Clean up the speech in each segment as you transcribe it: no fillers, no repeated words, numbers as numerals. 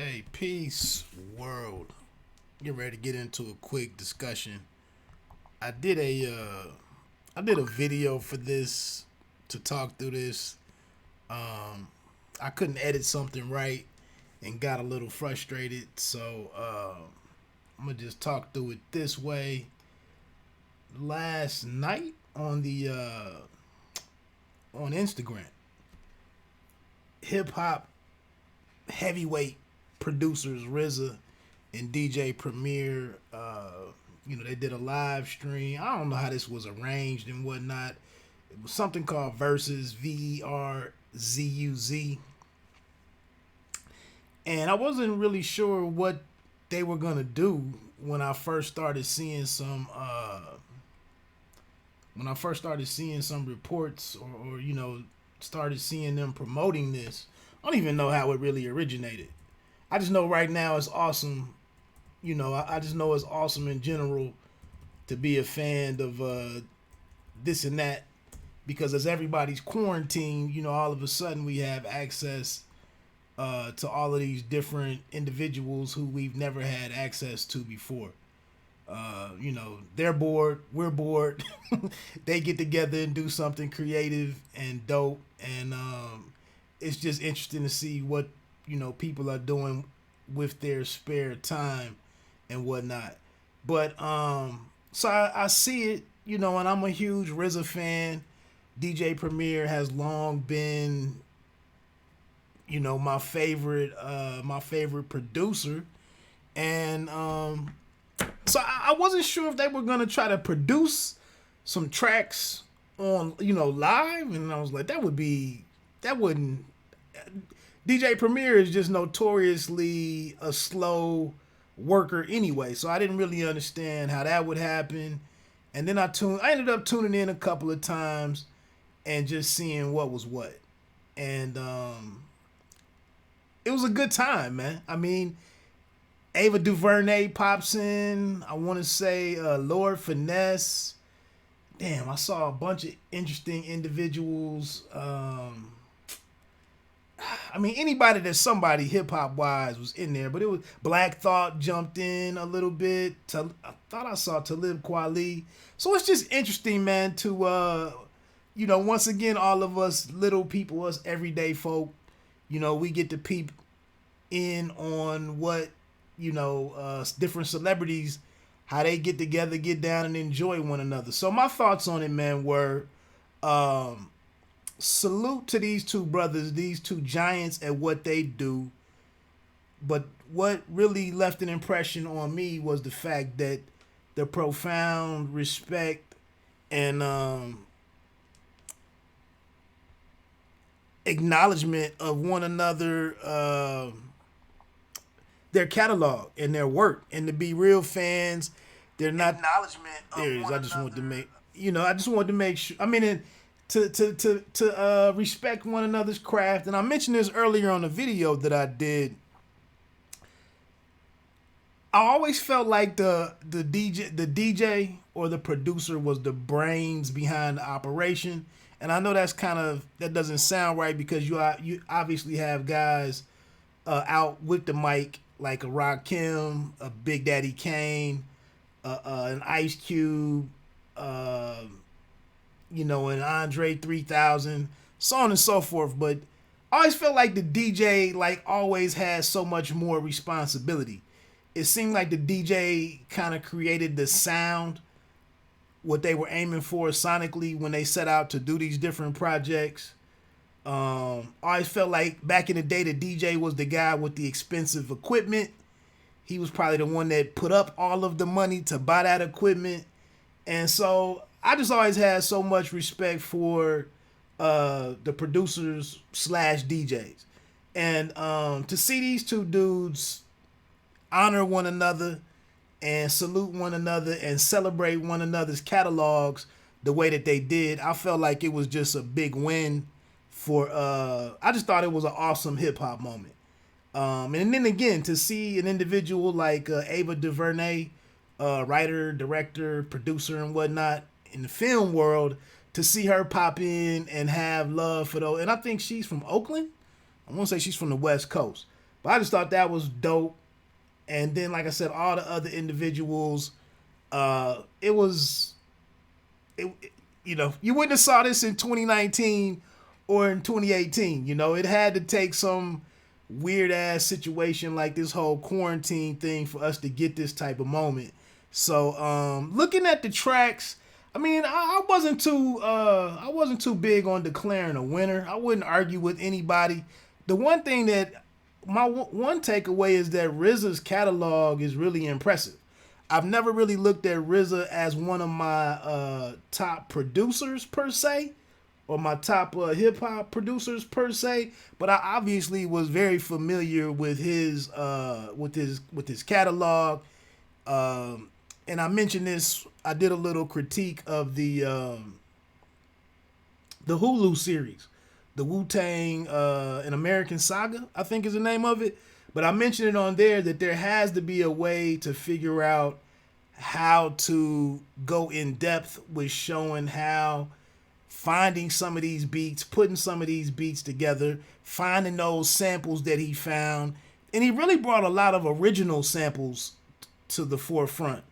Hey, peace, world. Get ready to get into a quick discussion. I did a I did a video for this to talk through this. Um, I couldn't edit something right and got a little frustrated, so I'm gonna just talk through it this way. Last night on Instagram, hip hop heavyweight producers RZA and DJ Premier. They did a live stream. I don't know how this was arranged and whatnot. It was something called VERZUZ, VERZUZ, and I wasn't really sure what they were gonna do when I first started seeing some. When I first started seeing some reports, or started seeing them promoting this. I don't even know how it really originated. I just know right now it's awesome. I just know it's awesome in general to be a fan of this and that, because as everybody's quarantined, all of a sudden we have access to all of these different individuals who we've never had access to before. They're bored, we're bored. They get together and do something creative and dope, and it's just interesting to see what people are doing with their spare time and whatnot. But so I see it, and I'm a huge RZA fan. DJ Premier has long been, my favorite producer, and so I wasn't sure if they were gonna try to produce some tracks on live, and I was like, that wouldn't. DJ Premier is just notoriously a slow worker anyway, so I didn't really understand how that would happen. And then I ended up tuning in a couple of times and just seeing what was what, and it was a good time, man. I mean, Ava DuVernay pops in. I want to say Lord Finesse. Damn, I saw a bunch of interesting individuals. I mean, anybody that's somebody hip hop wise was in there, but it was Black Thought jumped in a little bit. I thought I saw Talib Kweli. So it's just interesting, man, to once again, all of us little people, us everyday folk, we get to peep in on what different celebrities, how they get together, get down, and enjoy one another. So my thoughts on it, man, were salute to these two brothers, these two giants at what they do. But what really left an impression on me was the fact that the profound respect and acknowledgement of one another, their catalog and their work, and to be real fans. They're not acknowledgement. There it is. I just wanted to make I just wanted to make sure. I mean, to respect one another's craft. And I mentioned this earlier on the video that I did. I always felt like the DJ or the producer was the brains behind the operation. And I know that doesn't sound right, because you obviously have guys out with the mic like a Rakim, a Big Daddy Kane, an Ice Cube, an Andre 3000, so on and so forth. But I always felt like the DJ always has so much more responsibility. It seemed like the DJ kind of created the sound, what they were aiming for sonically when they set out to do these different projects. I always felt like back in the day, the DJ was the guy with the expensive equipment. He was probably the one that put up all of the money to buy that equipment. And so I just always had so much respect for the producers / DJs. And to see these two dudes honor one another and salute one another and celebrate one another's catalogs the way that they did, I felt like it was just a big win for I just thought it was an awesome hip hop moment. And then again, to see an individual like Ava DuVernay, writer, director, producer, and whatnot in the film world, to see her pop in and have love for those. And I think she's from Oakland. I want to say she's from the West Coast. But I just thought that was dope. And then, like I said, all the other individuals, it was, you know, you wouldn't have saw this in 2019 or in 2018. You know, it had to take some weird ass situation like this whole quarantine thing for us to get this type of moment. So, looking at the tracks, I mean, I wasn't too big on declaring a winner. I wouldn't argue with anybody. The one thing that my one takeaway is that RZA's catalog is really impressive. I've never really looked at RZA as one of my top producers per se, or my top hip hop producers per se, but I obviously was very familiar with his catalog. And I mentioned this. I did a little critique of the Hulu series, the Wu-Tang An American Saga, I think is the name of it. But I mentioned it on there that there has to be a way to figure out how to go in depth with showing how finding some of these beats, putting some of these beats together, finding those samples that he found. And he really brought a lot of original samples to the forefront.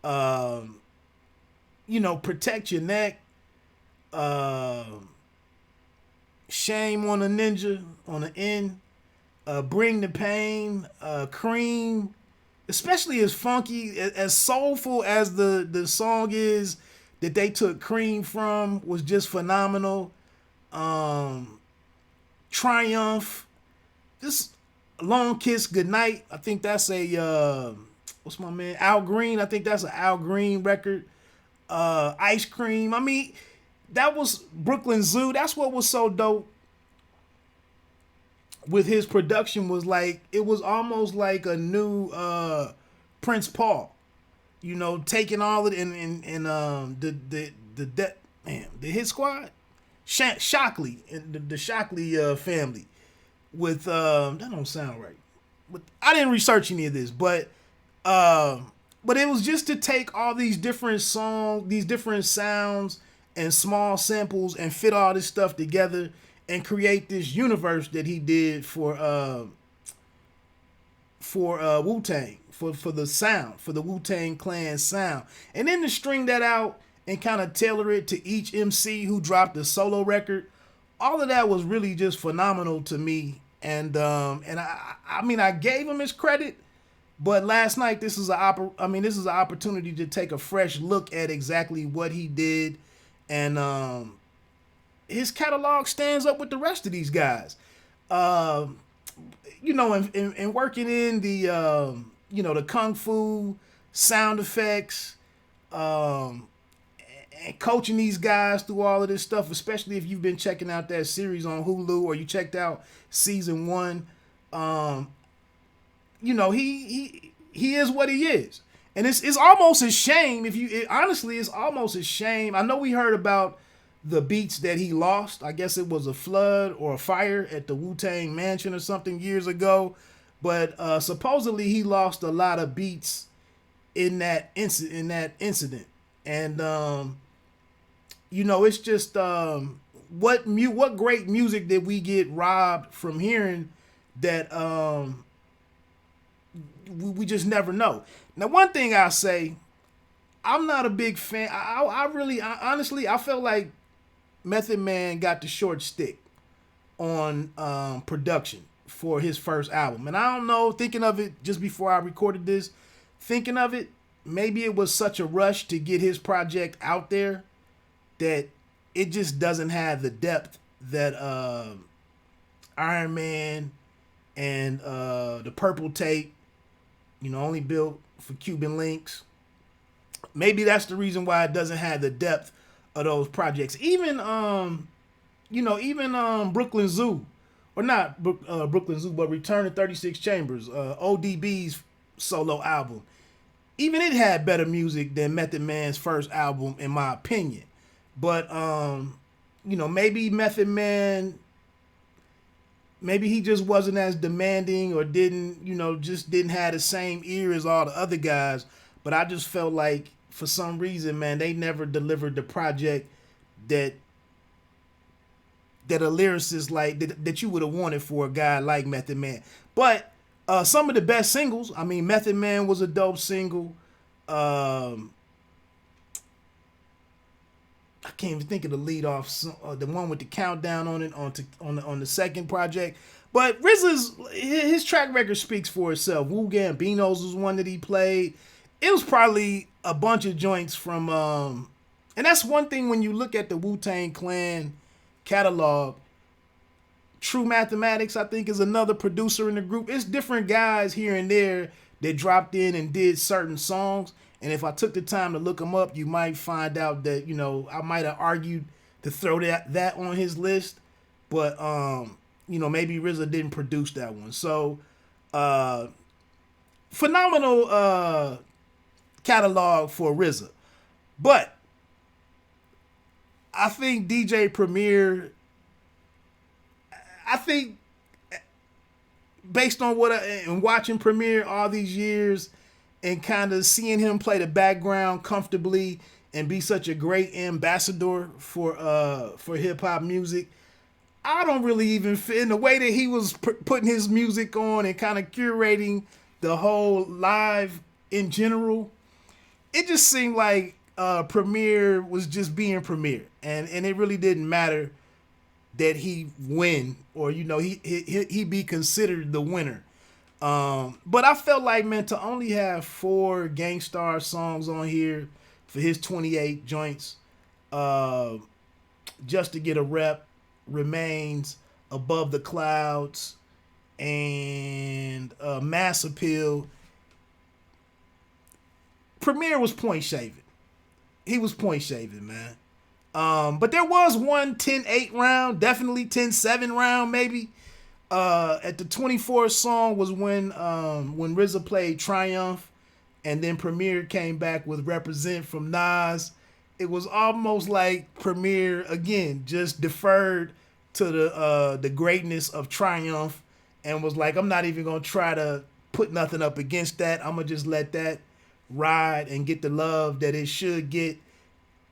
You know, Protect Your Neck, Shame on a Ninja, on the end, Bring the Pain, Cream, especially as funky, as soulful as the song is that they took Cream from, was just phenomenal. Triumph, this Long Kiss Goodnight, I think that's a what's my man, Al Green, I think that's an Al Green record. Ice Cream, I mean, that was Brooklyn Zoo. That's what was so dope with his production, was like, it was almost like a new Prince Paul, you know, taking all of it in the Hit Squad, Shockley, and the Shockley family with that don't sound right. But I didn't research any of this, but it was just to take all these different songs, these different sounds and small samples, and fit all this stuff together and create this universe that he did for Wu-Tang, for the sound, for the Wu-Tang Clan sound. And then to string that out and kind of tailor it to each MC who dropped a solo record, all of that was really just phenomenal to me. And I mean, I gave him his credit, but last night this is an opportunity to take a fresh look at exactly what he did, and his catalog stands up with the rest of these guys. You know, and working in the the kung fu sound effects, and coaching these guys through all of this stuff, especially if you've been checking out that series on Hulu or you checked out season 1. You know, he is what he is. And it's almost a shame honestly, it's almost a shame. I know we heard about the beats that he lost. I guess it was a flood or a fire at the Wu-Tang Mansion or something years ago. But supposedly he lost a lot of beats in that incident. And you know, it's just what great music did we get robbed from hearing that we just never know. Now, one thing I'll say, I'm not a big fan. I honestly felt like Method Man got the short stick on production for his first album. And I don't know, thinking of it just before I recorded this, maybe it was such a rush to get his project out there that it just doesn't have the depth that Iron Man and the Purple Tape, you know, only built for Cuban links. Maybe that's the reason why it doesn't have the depth of those projects. Even Brooklyn Zoo, or not Brooklyn Zoo, but Return to 36 Chambers, ODB's solo album. Even it had better music than Method Man's first album, in my opinion. But maybe Method Man, maybe he just wasn't as demanding, or didn't have the same ear as all the other guys. But I just felt like, for some reason, man, they never delivered the project that that a lyricist like that you would have wanted for a guy like Method Man. But some of the best singles, I mean, Method Man was a dope single. I can't even think of the lead off, the one with the countdown on it on the second project. But RZA's his track record speaks for itself. Wu Gambino's was one that he played. It was probably a bunch of joints from, and that's one thing when you look at the Wu-Tang Clan catalog. True Mathematics, I think, is another producer in the group. It's different guys here and there that dropped in and did certain songs. And if I took the time to look them up, you might find out that, you know, I might have argued to throw that on his list. But, you know, maybe RZA didn't produce that one. So, phenomenal catalog for RZA. But I think DJ Premier, I think based on what and watching Premier all these years and kind of seeing him play the background comfortably and be such a great ambassador for hip hop music, I don't really even fit in the way that he was putting his music on and kind of curating the whole live in general. It just seemed like Premier was just being Premier, and it really didn't matter that he win or, you know, he be considered the winner. But I felt like, man, to only have 4 Gangstar songs on here for his 28 joints, just to get a rep, Remains, Above the Clouds, and Mass Appeal. Premier was point shaving. He was point shaving, man. But there was one 10-8 round, definitely 10-7 round, maybe. At the 24th song was when RZA played Triumph, and then Premier came back with Represent from Nas. It was almost like Premier again just deferred to the greatness of Triumph, and was like, I'm not even gonna try to put nothing up against that. I'm gonna just let that ride and get the love that it should get.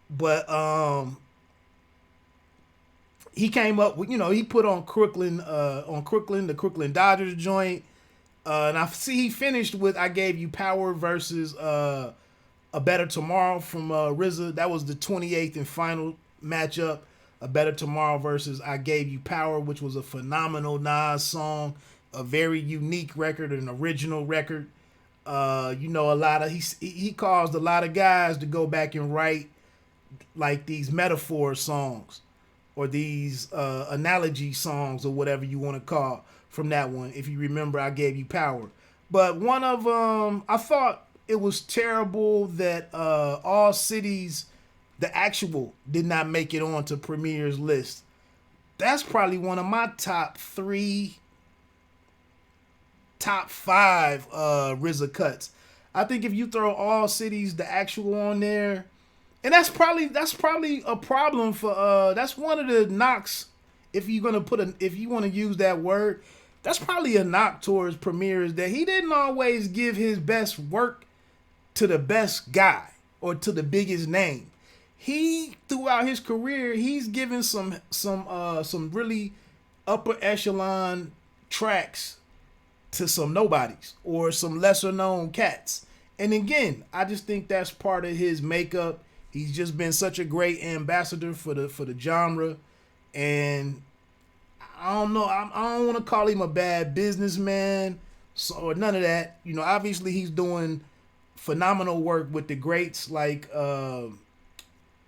But he came up with, you know, he put on Crooklyn, the Crooklyn Dodgers joint. And I see he finished with I Gave You Power versus A Better Tomorrow from RZA. That was the 28th and final matchup. A Better Tomorrow versus I Gave You Power, which was a phenomenal Nas song, a very unique record, an original record. You know, he caused a lot of guys to go back and write like these metaphor songs or these analogy songs or whatever you want to call from that one. If you remember, I Gave You Power. But one of them, I thought it was terrible that All Cities, the actual, did not make it onto Premier's list. That's probably one of my top 5 RZA cuts. I think if you throw All Cities, the actual, on there, and that's probably a problem for that's one of the knocks, if you want to use that word, that's probably a knock towards Premier, is that he didn't always give his best work to the best guy or to the biggest name. He, throughout his career, he's given some really upper echelon tracks to some nobodies or some lesser known cats. And again, I just think that's part of his makeup. He's just been such a great ambassador for the genre, and I don't know. I don't want to call him a bad businessman or none of that. You know, obviously he's doing phenomenal work with the greats like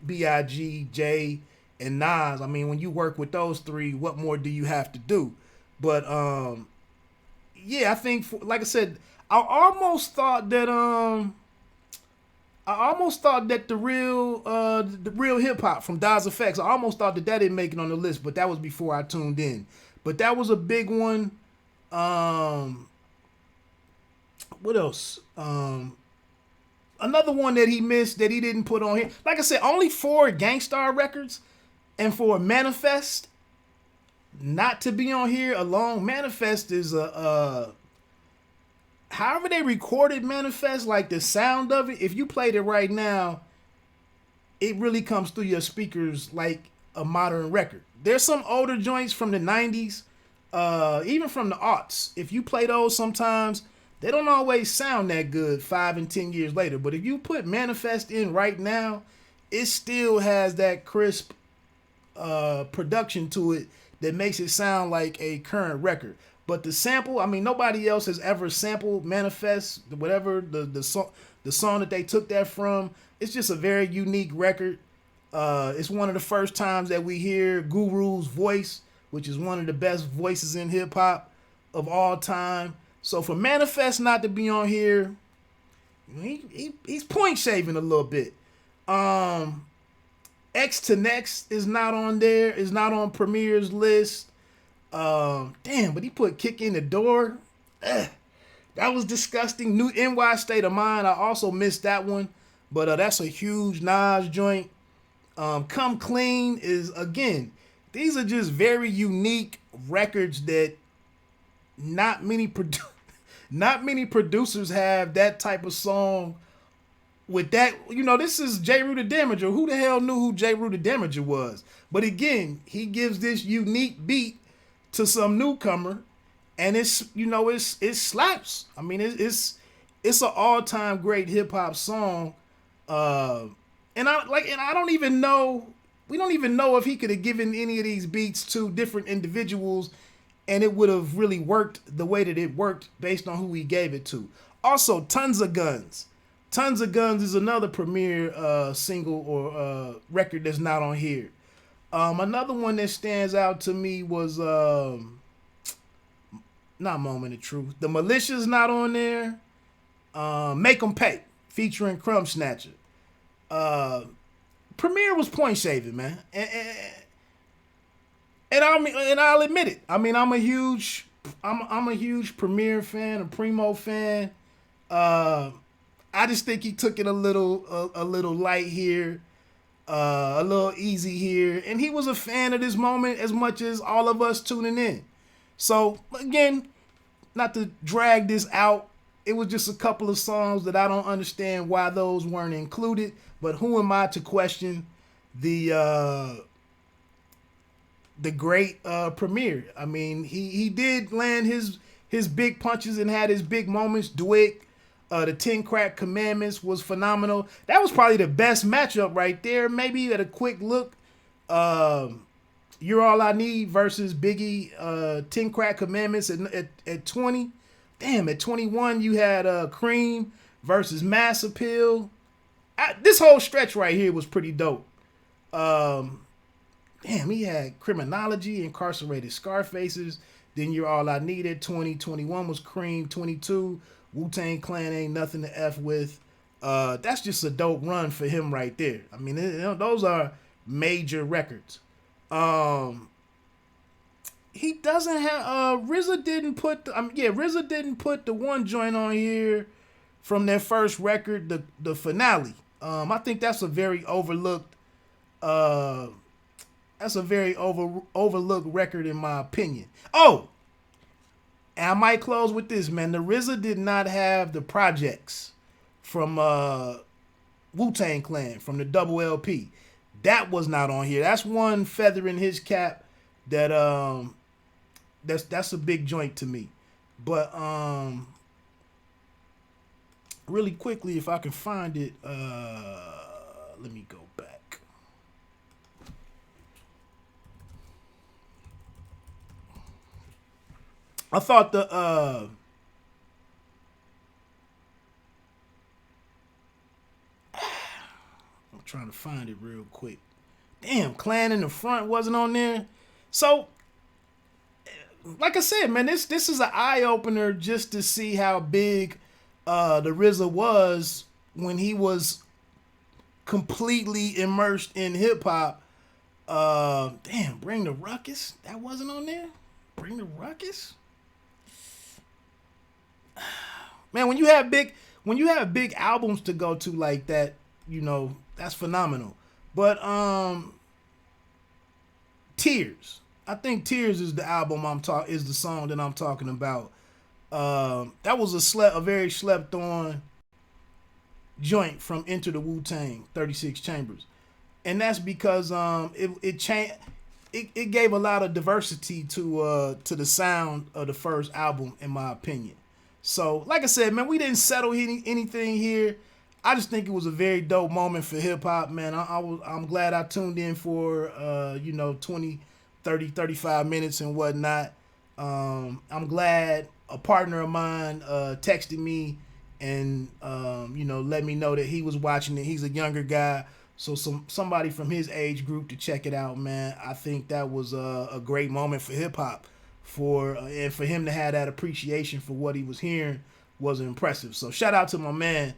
B.I.G., Jay, and Nas. I mean, when you work with those 3, what more do you have to do? But yeah, I think, like I said, I almost thought that the real hip hop from Daz Effects, I almost thought that didn't make it on the list, but that was before I tuned in. But that was a big one. What else? Another one that he missed that he didn't put on here. Like I said, only 4 Gangstar records, and for Manifest not to be on here alone. Manifest is however they recorded Manifest, like the sound of it, if you played it right now, it really comes through your speakers like a modern record. There's some older joints from the 90s, even from the aughts. If you play those sometimes, they don't always sound that good 5 and 10 years later. But if you put Manifest in right now, it still has that crisp production to it that makes it sound like a current record. But the sample, I mean, nobody else has ever sampled Manifest, whatever the song that they took that from. It's just a very unique record. It's one of the first times that we hear Guru's voice, which is one of the best voices in hip hop of all time. So for Manifest not to be on here, he's point shaving a little bit. X to Next is not on there. Is not on Premier's list. Damn, but he put Kick in the Door. That was disgusting. New NY State of Mind. I also missed that one, but that's a huge Nas joint. Come Clean is, again, these are just very unique records that not many producers have that type of song with that. You know, this is J. Rue the Damager. Who the hell knew who J. Rue the Damager was? But again, he gives this unique beat to some newcomer, and it's, you know, it slaps. I mean, it's an all-time great hip hop song. And I don't even know. We don't even know if he could have given any of these beats to different individuals, and it would have really worked the way that it worked based on who he gave it to. Also, Tons of Guns. Tons of Guns is another Premier single or record that's not on here. Another one that stands out to me was not Moment of Truth. The Militia's not on there. Make 'Em Pay featuring Crumb Snatcher. Premier was point shaving, man, and I'll admit it. I mean, I'm a huge Premier fan, a Primo fan. I just think he took it a little light here, a little easy here, and he was a fan of this moment as much as all of us tuning in. So again, not to drag this out, it was just a couple of songs that I don't understand why those weren't included. But who am I to question the great Premier? I mean, he did land his big punches and had his big moments. Dwick, the 10 Crack Commandments was phenomenal. That was probably the best matchup right there. Maybe at a quick look, You're All I Need versus Biggie, 10 Crack Commandments at 20. Damn, at 21 you had Cream versus Mass Appeal. This whole stretch right here was pretty dope. Damn, he had Criminology, Incarcerated Scarfaces. Then You're All I Need at 20. 21 was Cream. 22, Wu-Tang Clan Ain't Nothing to F With. That's just a dope run for him right there. I mean, those are major records. He doesn't have RZA didn't put RZA didn't put the one joint on here from their first record, the Finale. I think that's a very overlooked overlooked record in my opinion. Oh, and I might close with this, man. The RZA did not have the projects from Wu-Tang Clan, from the double LP. That was not on here. That's one feather in his cap that that's a big joint to me. But really quickly, if I can find it, let me go back. I thought I'm trying to find it real quick. Damn, Clan in the Front wasn't on there. So, like I said, man, this is an eye opener just to see how big the RZA was when he was completely immersed in hip hop. Damn, Bring the Ruckus, that wasn't on there. Bring the Ruckus. Man, when you have big albums to go to like that, you know, that's phenomenal. But Tears. I think Tears is the album is the song that I'm talking about. That was a very slept on joint from Enter the Wu-Tang, 36 Chambers. and that's because it changed. It gave a lot of diversity to the sound of the first album, in my opinion. So, like I said, man, we didn't settle anything here. I just think it was a very dope moment for hip hop, man. I'm glad I tuned in for 20, 30, 35 minutes and whatnot. I'm glad a partner of mine texted me and let me know that he was watching it. He's a younger guy, so somebody from his age group to check it out, man. I think that was a great moment for hip hop, and for him to have that appreciation for what he was hearing was impressive. So shout out to my man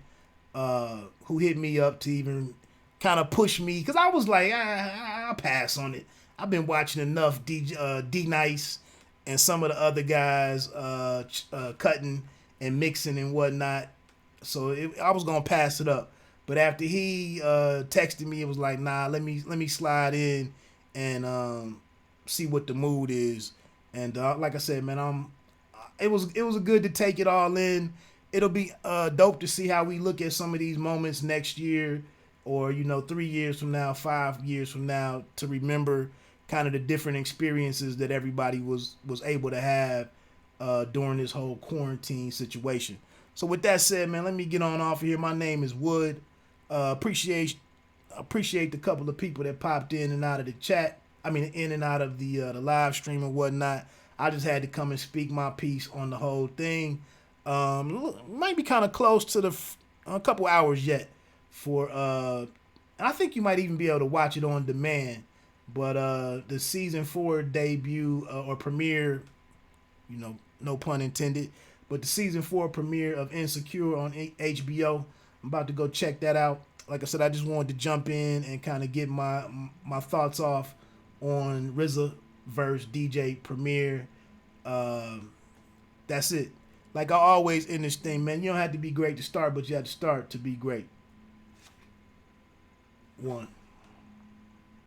who hit me up to even kind of push me, because I was like, I'll pass on it. I've been watching enough D Nice and some of the other guys cutting and mixing and whatnot. So I was gonna pass it up, but after he texted me, it was like, nah, let me slide in and see what the mood is. And like I said, man, it was good to take it all in. It'll be dope to see how we look at some of these moments next year, or 3 years from now, 5 years from now, to remember kind of the different experiences that everybody was able to have during this whole quarantine situation. So with that said, man, let me get on off of here. My name is Wood. Appreciate the couple of people that popped in and out of the chat. I mean, in and out of the live stream and whatnot. I just had to come and speak my piece on the whole thing. Might be kind of close to a couple hours yet for I think you might even be able to watch it on demand. But the season 4 debut or premiere, no pun intended, but the season 4 premiere of Insecure on HBO. I'm about to go check that out. Like I said, I just wanted to jump in and kind of get my thoughts off on RZA versus DJ premiere. That's it. Like I always end this thing, man. You don't have to be great to start, but you have to start to be great. 1.